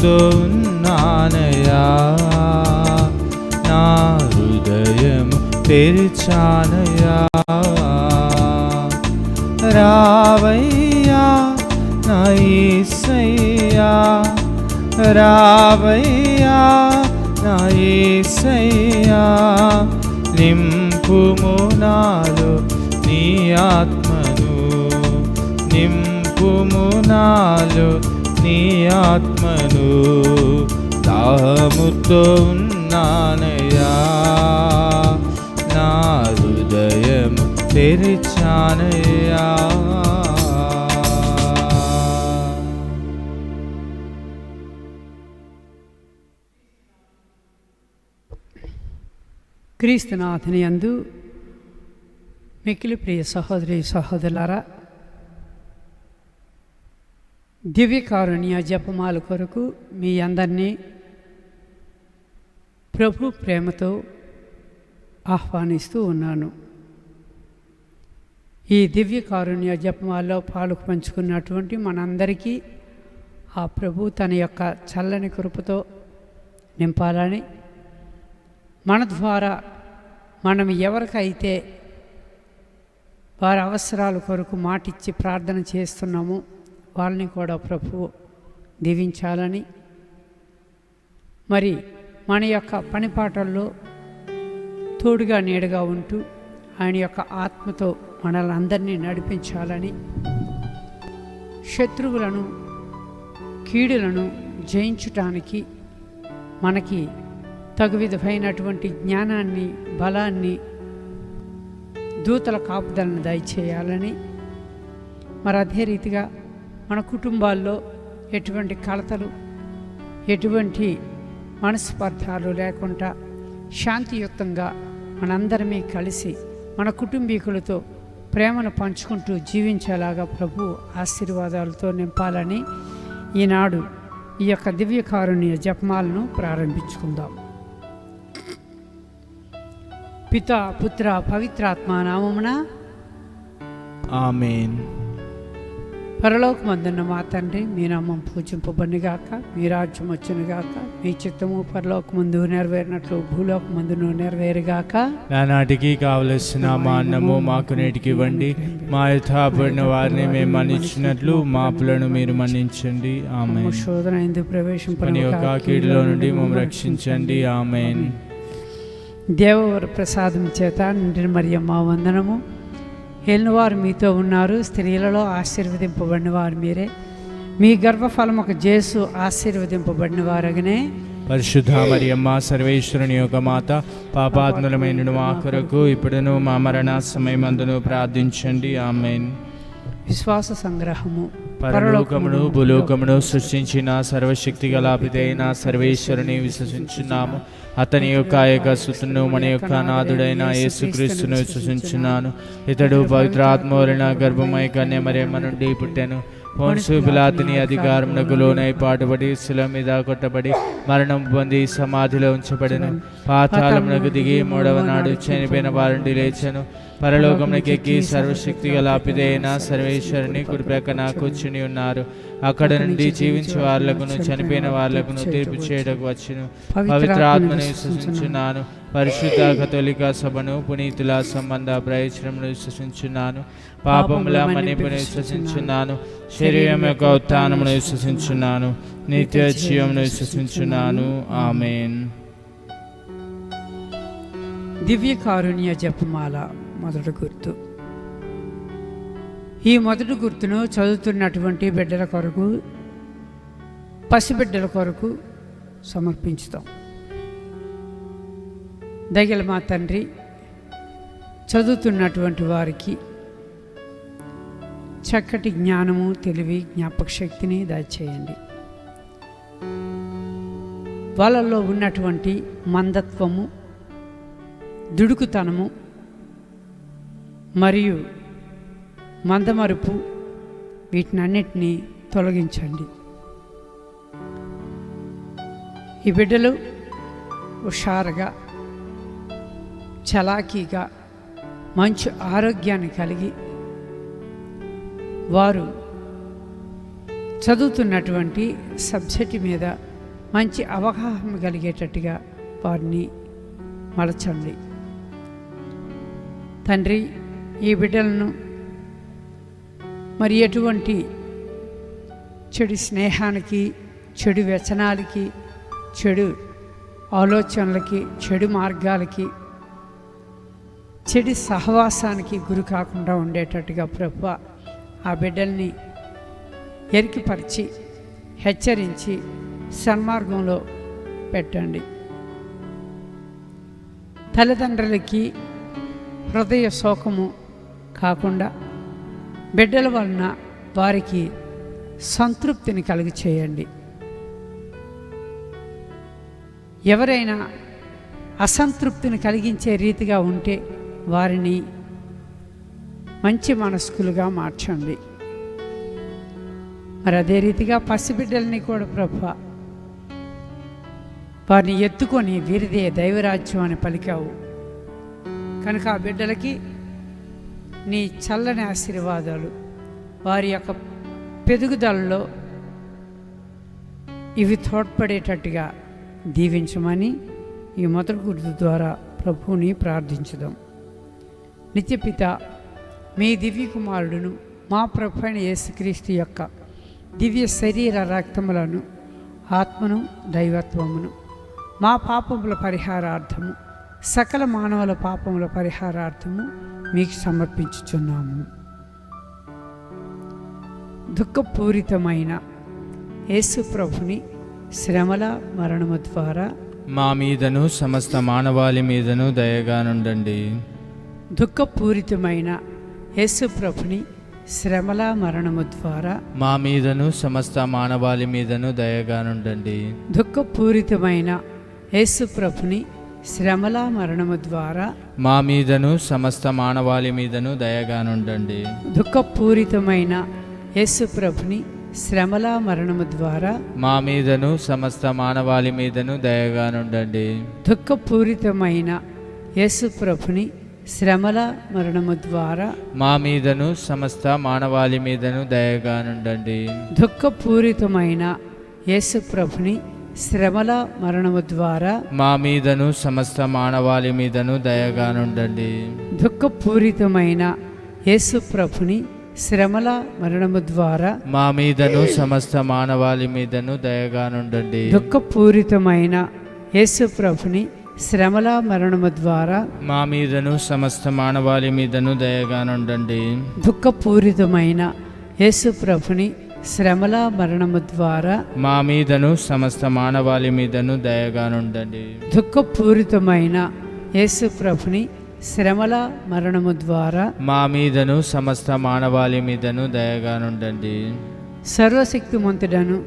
దాహముతో ఉన్నానయ్యా, నా హృదయము తెరిచానయ్యా. రావయ్యా నా యేసయ్యా, రావయ్యా నా యేసయ్యా, నింపుము నాలో నీ ఆత్మను, నింపుము నాలో నీ ఆత్మను. దాహముతో ఉన్నానయ్యా, నా హృదయము తెరిచానయ్యా. క్రీస్తునాథుని యందు మిక్కిలి ప్రియ సహోదరి సహోదరులారా, దివ్యకారుణ్య జపమాల కొరకు మీ అందరినీ ప్రభు ప్రేమతో ఆహ్వానిస్తూ ఉన్నాను. ఈ దివ్యకారుణ్య జపమాలలో పాలు పంచుకున్నటువంటి మనందరికీ ఆ ప్రభు తన యొక్క చల్లని కృపతో నింపాలని, మన ద్వారా మనం ఎవరికైతే వారి అవసరాల కొరకు మాటిచ్చి ప్రార్థన చేస్తున్నామో వాళ్ళని కూడా ప్రభువు దీవించాలని, మరి మన యొక్క పనిపాటల్లో తోడుగా నీడగా ఉంటూ ఆయన యొక్క ఆత్మతో మనల్ని అందరినీ నడిపించాలని, శత్రువులను కీడులను జయించటానికి మనకి తగు విధమైనటువంటి జ్ఞానాన్ని, బలాన్ని, దూతల కాపుదలను దయచేయాలని, మరి అదే రీతిగా మన కుటుంబాల్లో ఎటువంటి కలతలు, ఎటువంటి మనస్పర్ధాలు లేకుండా శాంతియుతంగా మనందరమే కలిసి మన కుటుంబీకులతో ప్రేమను పంచుకుంటూ జీవించేలాగా ప్రభు ఆశీర్వాదాలతో నింపాలని ఈనాడు ఈ యొక్క దివ్యకారుణ్య జపమాలను ప్రారంభించుకుందాం. పిత పుత్ర పవిత్రాత్మ నామమున ఆమేన్. పరలోకమందున్న మా తండ్రి, మీ నామం పూజింపబడునుగాక, మీ రాజ్యం వచ్చునుగాక, మీ చిత్తము పరలోకమందు నెరవేరినట్లు భూలోకమందును నెరవేరుగాక. నానాటికి కావలసిన మా అన్నము మాకు నేటికి ఇవ్వండి, మా యథాపడిన వారిని మేము మన్నించినట్లు మా అప్పులను మీరు మన్నించండి. ఆమేన్. శోధన ఎందుకు ప్రవేశింపని యొక్క కీడులో నుండి మమ్మల్ని రక్షించండి. ఆమేన్. దేవవర ప్రసాదం చేత నిండిన మరియమ్మ వందనము. ఏలినవారు మీతో ఉన్నారు, స్త్రీలలో ఆశీర్వదింపబడిన వారు మీరే, మీ గర్భఫలం ఒక జేసు ఆశీర్వదింపబడిన వారగనే. పరిశుద్ధ మరియమ్మ సర్వేశ్వరుని యొక్క మాత, పాపాత్ములమైన మా కొరకు ఇప్పుడును మా మరణ సమయమందును ప్రార్థించండి. ఆమేన్. విశ్వాస సంగ్రహము. పరలోకమును భూలోకమును సృష్టించిన సర్వశక్తి గల పితైన సర్వేశ్వరుని విశ్వసించున్నాము. అతని యొక్క ఏకసుతును మన యొక్క నాథుడైన యేసుక్రీస్తును విశ్వసించున్నాను. ఇతడు పవిత్రాత్మ వలన గర్భమై కన్య మరియమ్మ నుండి పుట్టెను. పొన్సు పిలాతుని అధికారమునకు లోనై పాటుపడి శిల మీద కొట్టబడి మరణం పొంది సమాధిలో ఉంచబడెను. పాతాళమునకు దిగి మూడవ నాడు చనిపోయిన వారుండి లేచెను. పరలోకమునకు ఎక్కి సర్వశక్తి గల పితైన సర్వేశ్వరుని కుడిప్రక్కన కూర్చుని ఉన్నారు. అక్కడ నుండి జీవించే వాళ్లకును చనిపోయిన వాళ్లకును తీర్పు చేయడానికి వచ్చును. పవిత్ర ఆత్మను విశ్వసించున్నాను. పరిశుద్ధ కథోలిక సభను, పునీతుల సంబంధ ప్రయోజనమును విశ్వసించున్నాను. పాపముల మన్నిపును విశ్వసించున్నాను. శరీరం యొక్క ఉత్థానమును విశ్వసించున్నాను. నిత్య జీవమును విశ్వసించున్నాను. ఆమేన్. దివ్యకారుణ్య జపమాల మొదటి గుర్తు. ఈ మొదటి గుర్తును చదువుతున్నటువంటి బిడ్డల కొరకు, పసిబిడ్డల కొరకు సమర్పించుతాం. దయగల మా తండ్రి, చదువుతున్నటువంటి వారికి చక్కటి జ్ఞానము, తెలివి, జ్ఞాపక శక్తిని దయచేయండి. వాళ్ళల్లో ఉన్నటువంటి మందత్వము, దుడుకుతనము మరియు మందమరుపు వీటినన్నిటినీ తొలగించండి. ఈ బిడ్డలు హుషారుగా, చలాకీగా, మంచి ఆరోగ్యాన్ని కలిగి వారు చదువుతున్నటువంటి సబ్జెక్టు మీద మంచి అవగాహన కలిగేటట్టుగా వారిని మలచండి. తండ్రి, ఈ బిడ్డలను మరి ఎటువంటి చెడు స్నేహానికి, చెడు వ్యసనాలకి, చెడు ఆలోచనలకి, చెడు మార్గాలకి, చెడు సహవాసానికి గురి కాకుండా ఉండేటట్టుగా ప్రభువా ఆ బిడ్డల్ని ఎరికిపరిచి హెచ్చరించి సన్మార్గంలో పెట్టండి. తల్లిదండ్రులకి హృదయ శోకము కాకుండా బిడ్డల వలన వారికి సంతృప్తిని కలుగ చేయండి. ఎవరైనా అసంతృప్తిని కలిగించే రీతిగా ఉంటే వారిని మంచి మనస్కులుగా మార్చండి. మరి అదే రీతిగా పసిబిడ్డల్ని కూడా ప్రభువా వారిని ఎత్తుకొని వీరిదే దైవరాజ్యం అని పలికావు కనుక ఆ బిడ్డలకి నీ చల్లని ఆశీర్వాదాలు వారి యొక్క పెరుగుదలలో ఇవి తోడ్పడేటట్టుగా దీవించమని ఈ మొదటి గుర్తు ద్వారా ప్రభువుని ప్రార్థించుదాం. నిత్యపిత మీ దివ్య కుమారుడును మా ప్రభు అయిన యేసుక్రీస్తు యొక్క దివ్య శరీర రక్తములను, ఆత్మను, దైవత్వమును మా పాపముల పరిహారార్థము, సకల మానవుల పాపముల పరిహారార్థము మీకు సమర్పించుచున్నాము. దుఃఖపూరితమైన యేసు ప్రభుని శ్రమల మరణము ద్వారా మా మీదను సమస్త మానవాళి మీదను దయగా నుండండి. దుఃఖపూరితమైన యేసు ప్రభుని శ్రమల మరణము ద్వారా మా మీదను సమస్త మానవాళి మీదను దయగా నుండండి. దుఃఖపూరితమైన యేసు ప్రభుని శ్రమల మరణము ద్వారా మా మీదను సమస్త మానవాళి మీదను దయగా నుండండి. దుఃఖపూరితమైన యేసు ప్రభుని శ్రమల మరణము ద్వారా మా మీదను సమస్త మానవాళి మీదను దయగా నుండండి. దుఃఖపూరితమైన యేసు ప్రభుని శ్రమల మరణము ద్వారా మా మీదను సమస్త మానవాళి మీదను దయగా నుండండి. దుఃఖపూరితమైన యేసు ప్రభుని శ్రమల మరణము ద్వారా మా మీదను సమస్త మానవాళి మీదను దయగా నుండండి. దుఃఖపూరితమైన యేసు ప్రభుని శ్రమల మరణము ద్వారా మా మీదను సమస్త మానవాళి మీదను దయగా నుండండి. దుఃఖపూరితమైన యేసు ప్రభుని శ్రమల మరణము ద్వారా మా మీదను సమస్త మానవాళి మీదను దయగా నుండండి. దుఃఖపూరితమైన యేసు ప్రభుని శ్రమల మరణము ద్వారా మా మీదను సమస్త మానవాళి మీదను దయగా నుండండి. దుఃఖపూరితమైన యేసు ప్రభుని శ్రమల మరణము ద్వారా మా మీదను సమస్త మానవాళి మీదను దయగా నుండండి. సర్వశక్తిమంతుడను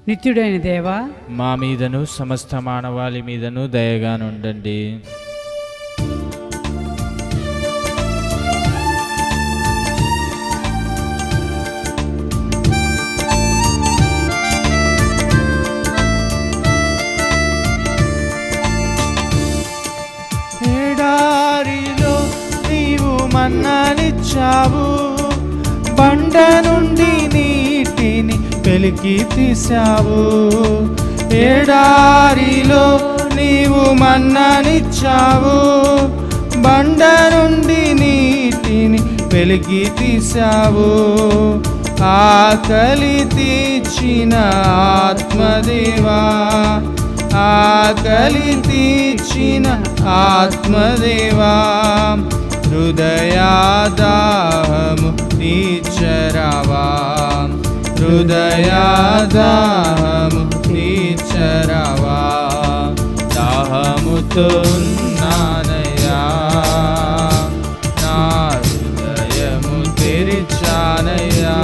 నిత్యుడైన దేవా మా మీదను సమస్త మానవాళి మీదను దయగా నుండండి. ఎడారిలో నీవు మన్నానిచ్చావు, బండ నుండి నీటిని వెలికి తీశావు. ఎడారిలో నీవు మన్నానిచ్చావు, బండ నుండి నీటిని వెలికి తీశావు. ఆకలి తీర్చిన ఆత్మదేవా, ఆకలి తీర్చిన ఆత్మదేవా, హృదయాదాహము తీర్చరావా, హృదయాదాహము తీర్చరావా. దాహముతో ఉన్నానయ్యా, నా హృదయము తెరిచానయ్యా,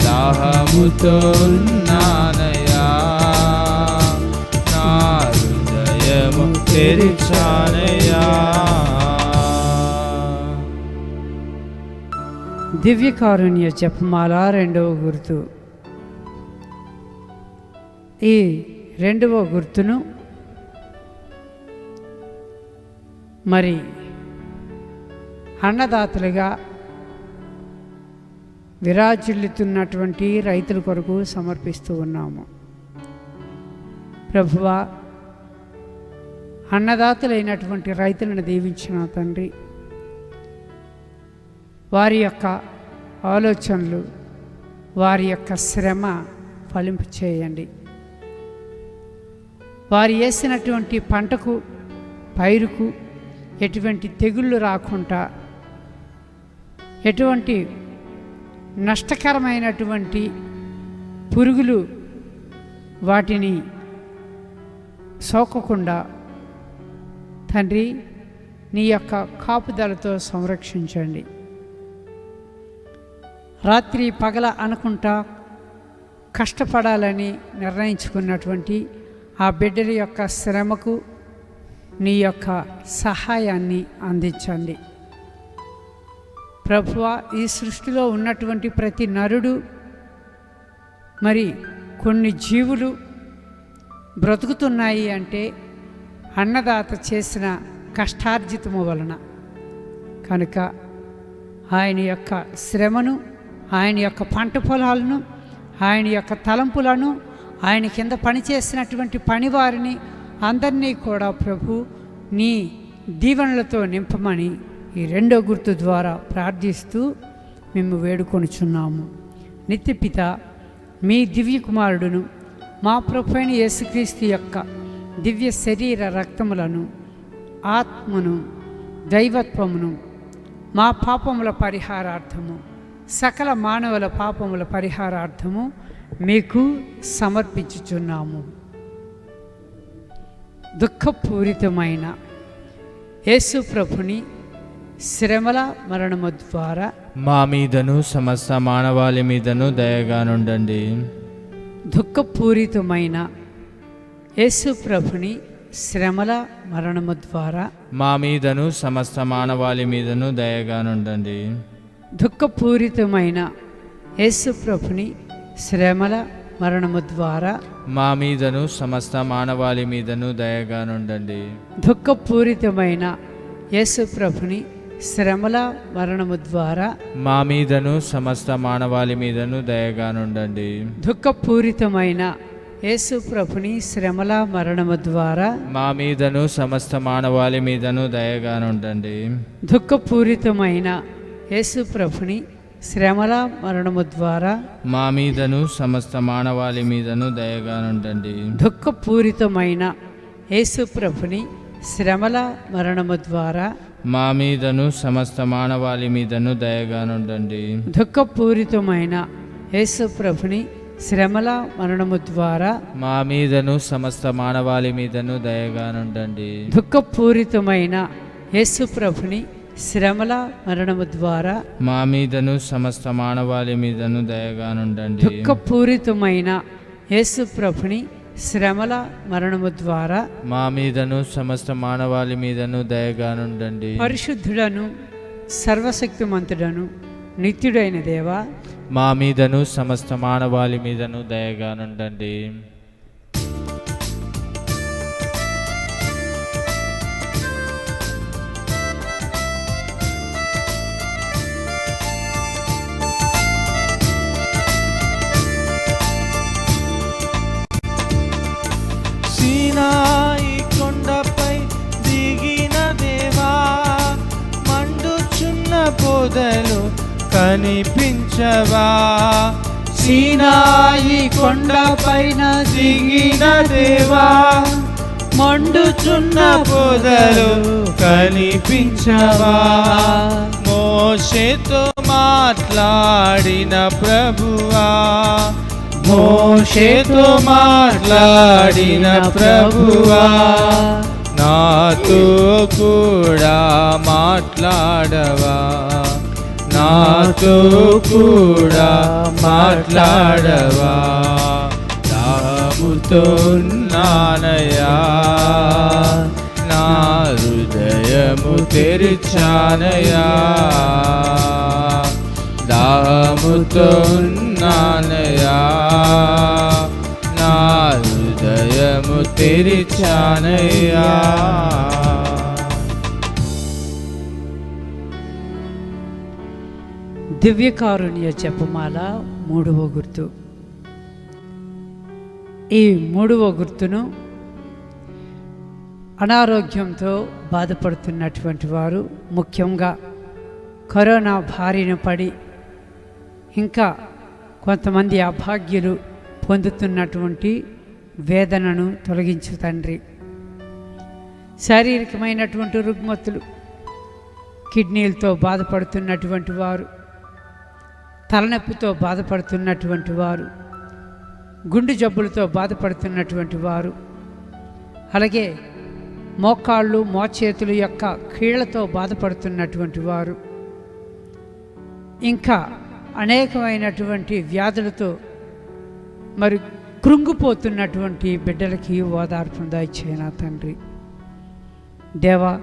దాహముతో ఉన్నానయ్యా, నా హృదయము తెరిచానయ్యా. దివ్యకారుణ్య జపమాల రెండవ గుర్తు. ఈ రెండవ గుర్తును మరి అన్నదాతలుగా విరాజిల్లుతున్నటువంటి రైతుల కొరకు సమర్పిస్తూ ఉన్నాము. ప్రభువా, అన్నదాతలైనటువంటి రైతులను దీవించిన తండ్రి, వారి యొక్క ఆలోచనలు, వారి యొక్క శ్రమ ఫలింపు చేయండి. వారు వేసినటువంటి పంటకు, పైరుకు ఎటువంటి తెగుళ్ళు రాకుండా, ఎటువంటి నష్టకరమైనటువంటి పురుగులు వాటిని సోకకుండా తండ్రి నీ యొక్క కాపుదలతో సంరక్షించండి. రాత్రి పగల అనుకుంటా కష్టపడాలని నిర్ణయించుకున్నటువంటి ఆ బిడ్డల యొక్క శ్రమకు నీ యొక్క సహాయాన్ని అందించండి. ప్రభువా, ఈ సృష్టిలో ఉన్నటువంటి ప్రతి నరుడు, మరి కొన్ని జీవులు బ్రతుకుతున్నాయి అంటే అన్నదాత చేసిన కష్టార్జితము వలన. కనుక ఆయన యొక్క శ్రమను, ఆయన యొక్క పంట పొలాలను, ఆయన యొక్క తలంపులను, ఆయన కింద పనిచేసినటువంటి పనివారిని అందరినీ కూడా ప్రభు నీ దీవెనలతో నింపమని ఈ రెండో గుర్తు ద్వారా ప్రార్థిస్తూ మేము వేడుకొనుచున్నాము. నిత్యపిత మీ దివ్య కుమారుడును మా ప్రభు అయిన యేసుక్రీస్తు యొక్క దివ్య శరీర రక్తములను, ఆత్మను, దైవత్వమును మా పాపముల పరిహారార్థము, సకల మానవుల పాపముల పరిహారార్థము మీకు సమర్పించుచున్నాము. దుఃఖపూరితమైన యేసు ప్రభుని శ్రమల మరణము ద్వారా మా మీదను సమస్త మానవాళి మీదను దయగా నుండండి. దుఃఖపూరితమైన యేసు ప్రభుని శ్రమల మరణము ద్వారా మా మీదను సమస్త మానవాళి మీదను దయగా నుండండి. దుఃఖపూరితమైన యేసు ప్రభుని శ్రమల మరణము ద్వారా మా మీదను సమస్త మానవాళి మీదను దయగా నుండండి. దుఃఖపూరితమైన యేసు ప్రభుని శ్రమల మరణము ద్వారా మా మీదను సమస్త మానవాళి మీదను దయగా నుండండి. దుఃఖపూరితమైన యేసు ప్రభుని శ్రమల మరణము ద్వారా మా మీదను సమస్త మానవాళి మీదను దయగా నుండండి. దుఃఖపూరితమైన యేసు ప్రభుని శ్రమల మరణము ద్వారా మా మీదను సమస్త మానవాళి మీదను దయగా నుండండి. దుఃఖపూరితమైన యేసు ప్రభుని శ్రమల మరణము ద్వారా మా మీదను సమస్త మానవాళి మీదను దయగా నుండండి. దుఃఖపూరితమైన యేసు ప్రభుని శ్రమల మరణము ద్వారా మా మీదను సమస్త మానవాళి మీదను దయగా నుండండి. దుఃఖపూరితమైన యేసు ప్రభుని శ్రమల మరణము ద్వారా మా మీదను సమస్త మానవాళి మీదను దయగా నుండండి. దుఃఖపూరితమైన యేసు ప్రభుని శ్రమల మరణము ద్వారా మా మీదను సమస్త మానవాళి మీదను దయగా నుండండి. పరిశుద్ధుడను సర్వశక్తిమంతుడను నిత్యుడైన దేవా, మా మీదను సమస్త మానవాళి మీదను దయగా నుండండి. సీనాయి కొండపై దిగిన దేవా, మండుచున్న పొదలు కనిపించవా. సీనాయి కొండపైన దిగిన దేవా, మండుచున్న పొదలు కనిపించవా. మోషేతో మాట్లాడిన ప్రభువా, మోషేతో మాట్లాడిన ప్రభువా, నాతో కూడా మాట్లాడవా, నాతో కూడా మాట్లాడవా. దాముతో నానయా, నా హృదయము తెరిచానయా. దాముతో నానయా, నా హృదయము తెరిచానయా. దివ్యకారుణ్య జపమాల 3వ గుర్తు. ఈ 3వ గుర్తును అనారోగ్యంతో బాధపడుతున్నటువంటి వారు, ముఖ్యంగా కరోనా బారిన పడి ఇంకా కొంతమంది అభాగ్యులు పొందుతున్నటువంటి వేదనను తొలగించు తండ్రి. శారీరకమైనటువంటి రుగ్మతులు, కిడ్నీలతో బాధపడుతున్నటువంటి వారు, తలనొప్పితో బాధపడుతున్నటువంటి వారు, గుండె జబ్బులతో బాధపడుతున్నటువంటి వారు, అలాగే మోకాళ్ళు మోచేతుల యొక్క కీళ్లతో బాధపడుతున్నటువంటి వారు, ఇంకా అనేకమైనటువంటి వ్యాధులతో మరి కృంగిపోతున్నటువంటి బిడ్డలకి ఓదార్పును దయచేయనా తండ్రి. దేవా,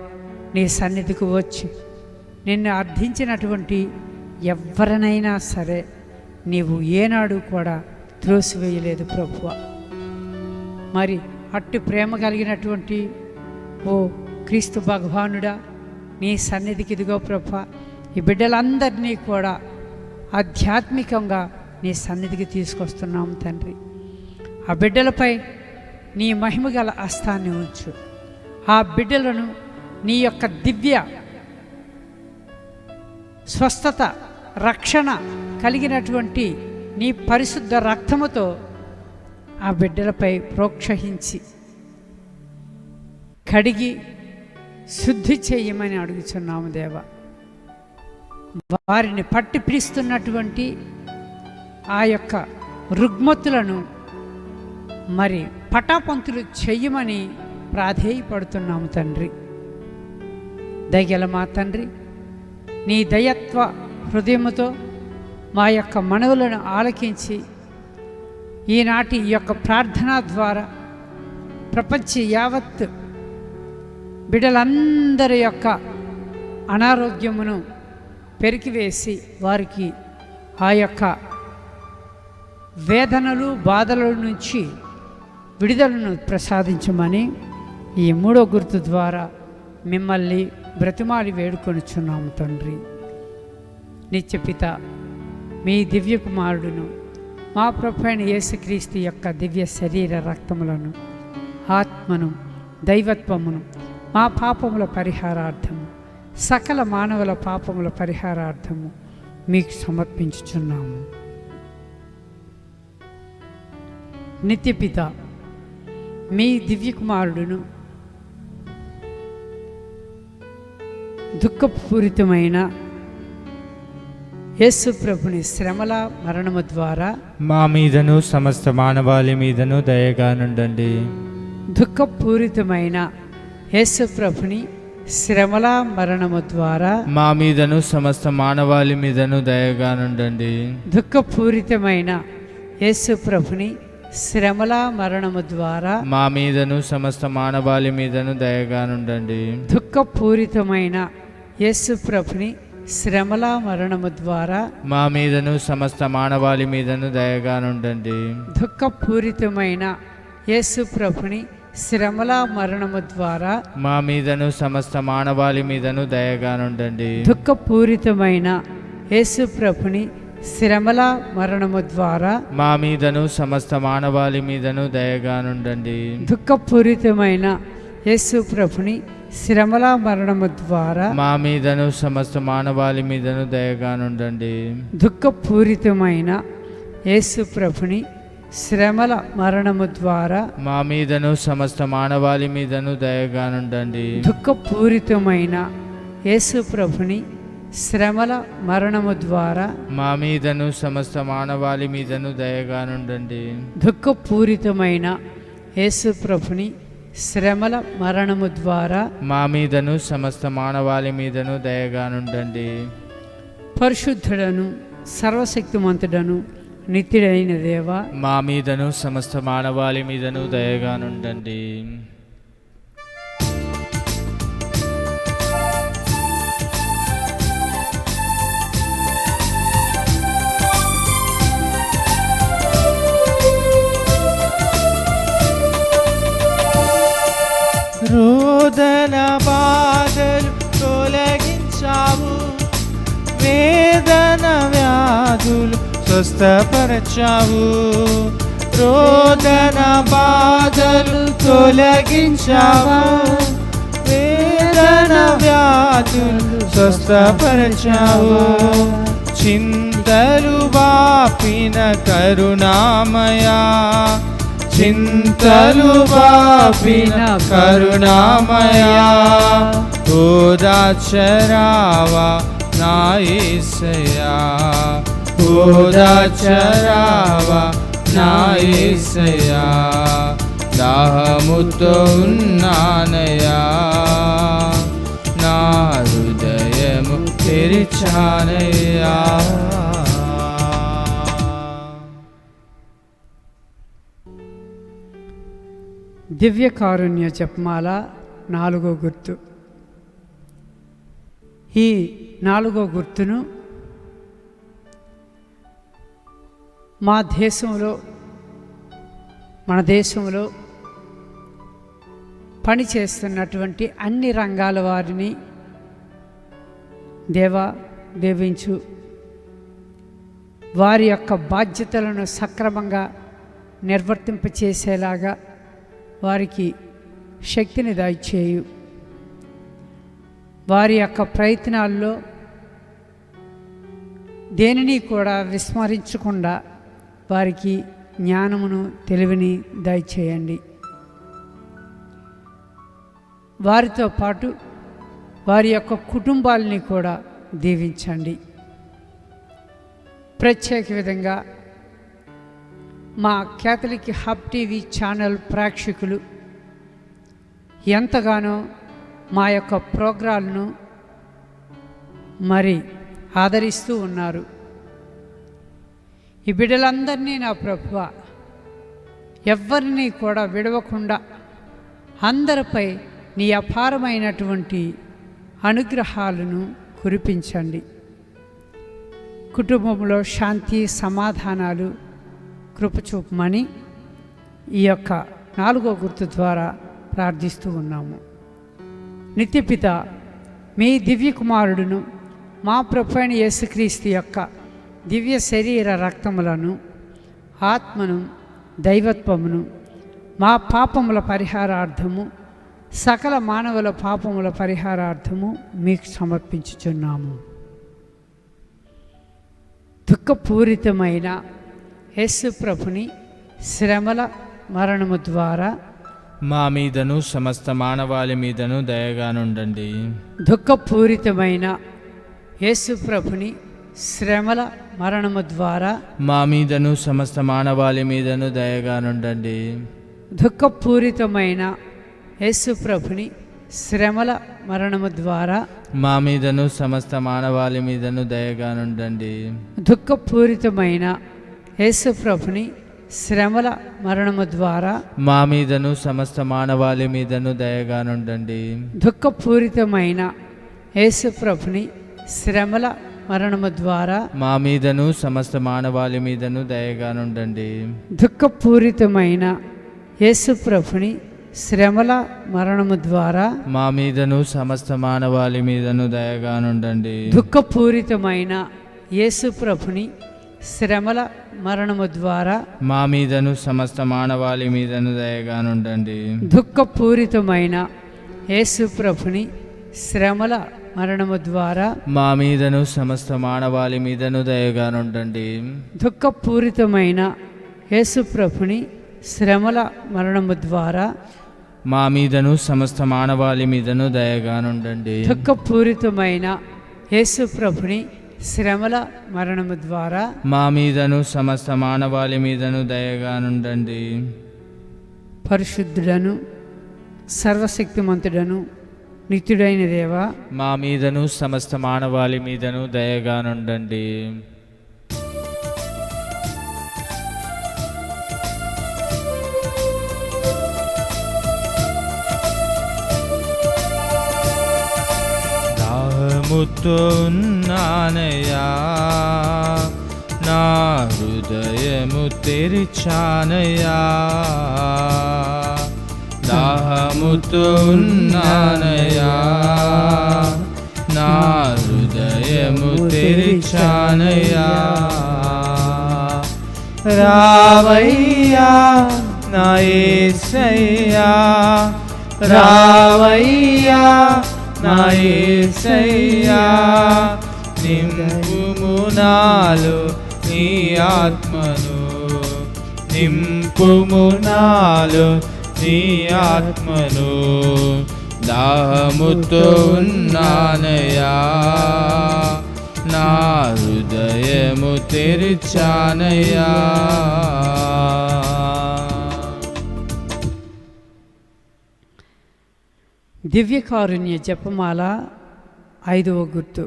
నీ సన్నిధికి వచ్చి నిన్ను అర్థించినటువంటి ఎవరినైనా సరే నీవు ఏనాడు కూడా త్రోసివేయలేదు ప్రభువా. మరి అట్టి ప్రేమ కలిగినటువంటి ఓ క్రీస్తు భగవానుడా, నీ సన్నిధికి ఇదిగో ప్రభువా, ఈ బిడ్డలందరినీ కూడా ఆధ్యాత్మికంగా నీ సన్నిధికి తీసుకొస్తున్నాము తండ్రి. ఆ బిడ్డలపై నీ మహిమ గల హస్తాన్ని ఉంచు. ఆ బిడ్డలను నీ యొక్క దివ్య స్వస్థత, రక్షణ కలిగినటువంటి నీ పరిశుద్ధ రక్తముతో ఆ బిడ్డలపై ప్రోక్షహించి కడిగి శుద్ధి చేయమని అడుగుచున్నాము దేవా. వారిని పట్టి పిలుస్తున్నటువంటి ఆ యొక్క రుగ్మతులను మరి పటాపంతులు చెయ్యమని ప్రాధేయపడుతున్నాము తండ్రి. దయగల మా తండ్రి, నీ దయత్వ హృదయముతో మా యొక్క మనవులను ఆలకించి ఈనాటి ఈ యొక్క ప్రార్థన ద్వారా ప్రపంచ యావత్ బిడ్డలందరి యొక్క అనారోగ్యమును పెరికివేసి వారికి ఆ యొక్క వేదనలు బాధల నుంచి విడుదలను ప్రసాదించమని ఈ 3వ గుర్తు ద్వారా మిమ్మల్ని బ్రతిమాలి వేడుకొనుచున్నాము తండ్రి. నిత్యపిత మీ దివ్య కుమారుడును మా ప్రభువైన యేసుక్రీస్తు యొక్క దివ్య శరీర రక్తములను, ఆత్మను, దైవత్వమును మా పాపముల పరిహారార్థము, సకల మానవుల పాపముల పరిహారార్థము మీకు సమర్పించుచున్నాము. నిత్యపిత మీ దివ్య కుమారుడును దుఃఖపూరితమైన యేసు ప్రభుని శ్రమల మరణము ద్వారా మా మీదను సమస్త మానవాళి మీదను దయగా నుండండి. దుఃఖపూరితమైన యేసు ప్రభుని శ్రమల మరణము ద్వారా మా మీదను సమస్త మానవాళి మీదను దయగా నుండండి. దుఃఖపూరితమైన యేసు ప్రభుని శ్రమల మరణము ద్వారా మా మీదను సమస్త మానవాళి మీదను దయగా నుండండి. దుఃఖపూరితమైన యేసు ప్రభుని శ్రమల మరణము ద్వారా మా మీదను సమస్త మానవాళి మీదను దయగా నుండండి. దుఃఖపూరితమైన యేసు ప్రభుని శ్రమల మరణము ద్వారా మా మీదను సమస్త మానవాళి మీదను దయగా నుండండి. దుఃఖపూరితమైన యేసు ప్రభుని శ్రమల మరణము ద్వారా మా మీదను సమస్త మానవాళి మీదను దయగా నుండండి. దుఃఖపూరితమైన యేసు ప్రభుని శ్రమల మరణము ద్వారా మా మీదను సమస్త మానవాళి మీదను దయగా నుండండి. దుఃఖపూరితమైన యేసు ప్రభుని శ్రమల మరణము ద్వారా మా మీదను సమస్త మానవాళి మీదను దయగా నుండండి. దుఃఖపూరితమైన యేసు ప్రభుని శ్రమల మరణము ద్వారా మా మీదను సమస్త మానవాళి మీదను దయగా నుండండి. దుఃఖపూరితమైన యేసు ప్రభుని శ్రమల మరణము ద్వారా మా మీదను సమస్త మానవాళి మీదను దయగా నుండండి. పరిశుద్ధుడను సర్వశక్తిమంతుడను నిత్యుడైన దేవా, మా మీదను సమస్త మానవాళి మీదను దయగా నుండండి. రోదన బాధలు తొలగించావు, వేదన వ్యాధులు స్వస్థపరచావు, రోదన బాధలు తొలగించావు, వేదన వ్యాధులు స్వస్థపరచావు, చింతలు బాపిన కరుణామయా, చింతలు బాపిన కరుణామయా, ఓదార్చరావా నా యేసయ్యా, ఓదార్చరావా నా యేసయ్యా, దాహముతో ఉన్నానయ్యా, నా హృదయము తెరిచానయ్యా. దివ్య కారుణ్య జపమాల 4వ గుర్తు. ఈ 4వ గుర్తును మన దేశంలో పని చేస్తున్నటువంటి అన్ని రంగాల వారిని దీవించు, వారి యొక్క బాధ్యతలను సక్రమంగా నిర్వర్తింపచేసేలాగా వారికి శక్తిని దయచేయు, వారి యొక్క ప్రయత్నాల్లో దేనిని కూడా విస్మరించకుండా వారికి జ్ఞానమును తెలివిని దయచేయండి. వారితో పాటు వారి యొక్క కుటుంబాలని కూడా దీవించండి. ప్రత్యేక విధంగా మా కేథలిక్ హబ్ టీవీ ఛానల్ ప్రేక్షకులు ఎంతగానో మా యొక్క ప్రోగ్రాంను ఆదరిస్తూ ఉన్నారు. ఈ బిడ్డలందరినీ నా ప్రభువా ఎవ్వరినీ కూడా విడవకుండా అందరిపై నీ అపారమైనటువంటి అనుగ్రహాలను కురిపించండి. కుటుంబంలో శాంతి సమాధానాలు కృపచూపమని ఈ యొక్క 4వ గుర్తు ద్వారా ప్రార్థిస్తూ ఉన్నాము. నిత్యపిత మీ దివ్య కుమారుడును మా ప్రభువైన యేసుక్రీస్తు యొక్క దివ్య శరీర రక్తములను, ఆత్మను, దైవత్వమును మా పాపముల పరిహారార్థము, సకల మానవుల పాపముల పరిహారార్థము మీకు సమర్పించుచున్నాము. దుఃఖపూరితమైన యేసు ప్రభుని శ్రమల మరణము ద్వారా మా మీదను సమస్త మానవాళి మీదను దయగానుండండి. దుఃఖపూరితమైన యేసు ప్రభుని శ్రమల మరణము ద్వారా మా మీదను సమస్త మానవాళి మీదను దయగానుండండి. దుఃఖపూరితమైన యేసు ప్రభుని శ్రమల మరణము ద్వారా మా మీదను సమస్త మానవాళి మీదను దయగానుండండి. దుఃఖపూరితమైన యేసు ప్రభుని శ్రమల మరణము ద్వారా మా మీదను సమస్త మానవాళి మీదను దయగానుండండి. దుఃఖపూరితమైన యేసు ప్రభుని శ్రమల మరణము ద్వారా మా మీదను సమస్త మానవాళి మీదను దయగానుండండి. దుఃఖపూరితమైన యేసు ప్రభుని శ్రమల మరణము ద్వారా మా మీదను సమస్త మానవాళి మీదను దయగానుండండి. దుఃఖపూరితమైన యేసు ప్రభుని శ్రమల మరణము ద్వారా మా మీదను సమస్త మానవాళి మీదను దయగానుండండి. దుఃఖపూరితమైన యేసు ప్రభుని శ్రమల మరణము ద్వారా మా మీదను సమస్త మానవాళి మీదను దయగానుండండి. దుఃఖపూరితమైన యేసు ప్రభుని శ్రమల మరణము ద్వారా మా మీదను సమస్త మానవాళి మీదను దయగానుండండి. దుఃఖపూరితమైన యేసు ప్రభుని శ్రమల మరణము ద్వారా మా మీదను సమస్త మానవాళి మీదను దయగానుండండి. పరిశుద్ధుడను సర్వశక్తిమంతుడను నిత్యుడైన దేవా మా మీదను సమస్త మానవాళి మీదను దయగానుండండి. దాహముతో ఉన్నానయ్యా, నా హృదయము తెరిచానయ్యా, దాహముతో ఉన్నానయ్యా, నా హృదయము హృదయము తెరిచానయ్యా. రావయ్యా నా యేసయ్యా, రావయ్యా నా యేసయ్యా, నింపుము నాలో నీ ఆత్మను, నింపుము నాలో నీ ఆత్మను. దాహముతో ఉన్నానయ్యా, నా హృదయము తెరిచానయ్యా. దివ్యకారుణ్య జపమాల 5వ గుర్తు.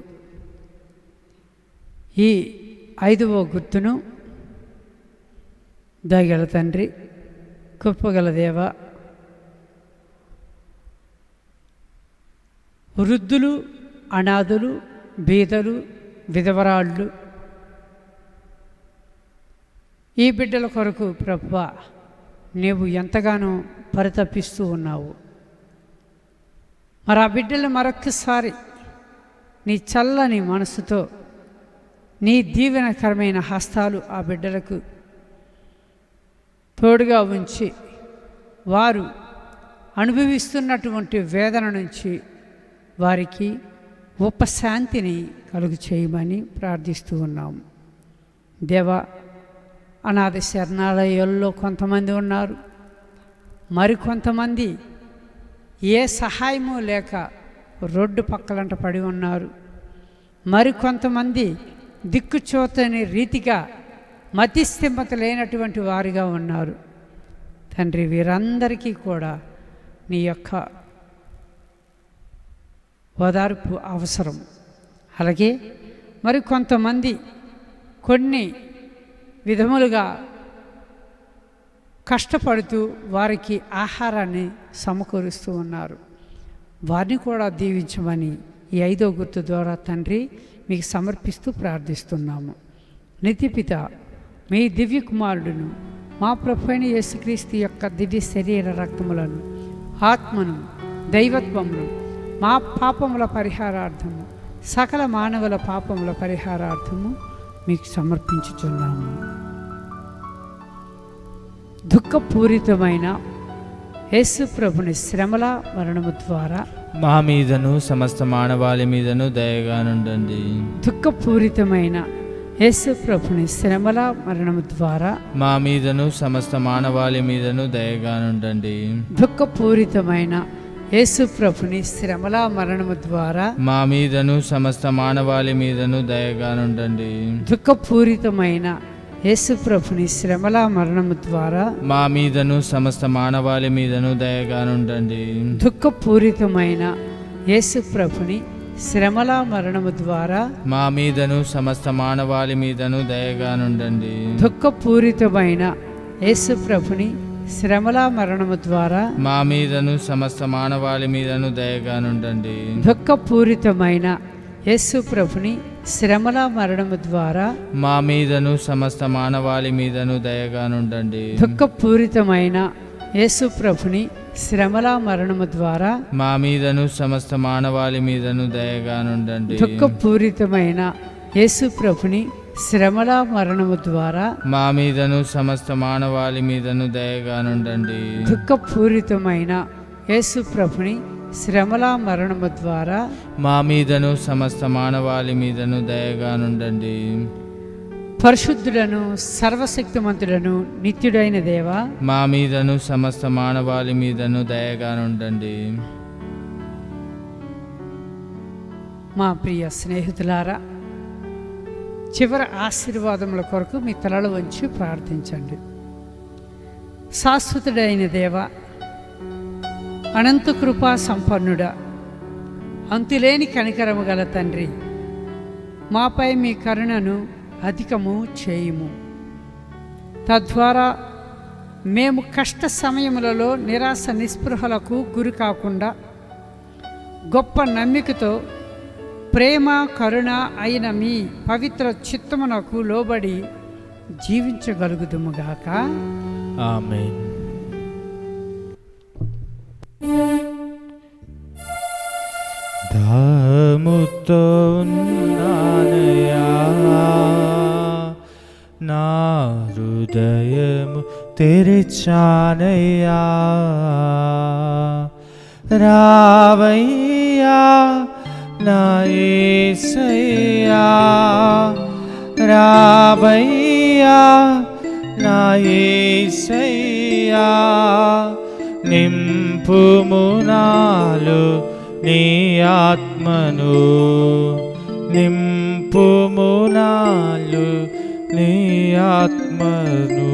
ఈ 5వ గుర్తును దయగల తండ్రి, కృపగల దేవ, వృద్ధులు, అనాథులు, బీదలు, విధవరాళ్ళు ఈ బిడ్డల కొరకు ప్రభువా నీవు ఎంతగానో పరితపిస్తూ ఉన్నావు. మరి ఆ బిడ్డలు మరొక్కసారి నీ చల్లని మనసుతో, నీ దీవెనకరమైన హస్తాలు ఆ బిడ్డలకు తోడుగా ఉంచి వారు అనుభవిస్తున్నటువంటి వేదన నుంచి వారికి ఉపశాంతిని కలుగు చేయమని ప్రార్థిస్తూ ఉన్నాము. దేవా, అనాథ శరణాలయాల్లో కొంతమంది ఉన్నారు, మరికొంతమంది ఏ సహాయము లేక రోడ్డు పక్కలంట పడి ఉన్నారు, మరికొంతమంది దిక్కుచోతని రీతిగా మతిస్థిమత లేనటువంటి వారిగా ఉన్నారు. తండ్రి, వీరందరికీ కూడా నీ యొక్క ఓదార్పు అవసరం. అలాగే మరి కొంతమంది కొన్ని విధములుగా కష్టపడుతూ వారికి ఆహారాన్ని సమకూరుస్తూ ఉన్నారు. వారిని కూడా దీవించమని ఈ 5వ గుర్తు ద్వారా తండ్రి మీకు సమర్పిస్తూ ప్రార్థిస్తున్నాము. నిత్యపిత మీ దివ్య కుమారుడును మా ప్రభువైన యేసుక్రీస్తు యొక్క దివ్య శరీర రక్తములను, ఆత్మను, దైవత్వమును మా పాపముల పరిహారార్థము, సకల మానవుల పాపముల పరిహారార్థము మీకు సమర్పించుచున్నాము. దుఃఖపూరితమైన యేసు ప్రభుని శ్రమల మరణము ద్వారా మా మీదను సమస్త మానవాళి మీదను దయగా నుండండి. దుఃఖపూరితమైన యేసు ప్రభుని శ్రమల మరణము ద్వారా మా మీదను సమస్త మానవాళి మీదను దయగా నుండండి. దుఃఖపూరితమైన యేసు ప్రభుని శ్రమల మరణము ద్వారా మా మీదను సమస్త మానవాళి మీదను దయగా నుండండి. దుఃఖపూరితమైన యేసు ప్రభుని శ్రమల మరణము ద్వారా మా మీదను సమస్త మానవాళి మీదను దయగా నుండండి. దుఃఖపూరితమైన యేసు ప్రభుని శ్రమల మరణము ద్వారా మా మీదను సమస్త మానవాళి మీదను దయగా నుండండి. దుఃఖపూరితమైన యేసు ప్రభుని శ్రమల మరణము ద్వారా మా మీదను సమస్త మానవాళి మీదను దయగా నుండండి. దుఃఖపూరితమైన యేసు ప్రభుని శ్రమల మరణము ద్వారా మా మీదను సమస్త మానవాళి మీదను దయగా నుండండి. దుఃఖపూరితమైన యేసు ప్రభుని శ్రమల మరణము ద్వారా మా మీదను సమస్త మానవాళి మీదను దయగా నుండండి. దుఃఖపూరితమైన యేసు ప్రభుని శ్రమల మరణము ద్వారా మా మీదను సమస్త మానవాళి మీదను దయగా నుండండి. దుఃఖపూరితమైన యేసు ప్రభుని శ్రమల మరణము ద్వారా మా మీదను సమస్త మానవాళి మీదను దయగా నుండండి. పరిశుద్ధులను సర్వశక్తిమంతులను నిత్యుడైన దేవా, మా మీదను సమస్త మానవాళి మీదను దయగా నుండండి. మా ప్రియ స్నేహితులారా, చివరి ఆశీర్వాదముల కొరకు మీ తలలు వంచి ప్రార్థించండి. శాశ్వతుడైన దేవ, అనంత కృపా సంపన్నుడా, అంతులేని కనికరము గల తండ్రి, మాపై మీ కరుణను అధికము చేయుము. తద్వారా మేము కష్ట సమయములలో నిరాశ నిస్పృహలకు గురి కాకుండా గొప్ప నమ్మికతో ప్రేమ కరుణ అయిన మీ పవిత్ర చిత్తమునకు లోబడి జీవించగలుగుదుముగాక. ఆమేన్. దాముతో నీతో ఉన్నానయ్యా, నా హృదయము తెరిచానయ్యా, రావయ్యా నా యేసయ్యా, రావయ్యా నా యేసయ్యా, నింపుము నాలో నీ ఆత్మను, నింపుము నాలో నీ ఆత్మను.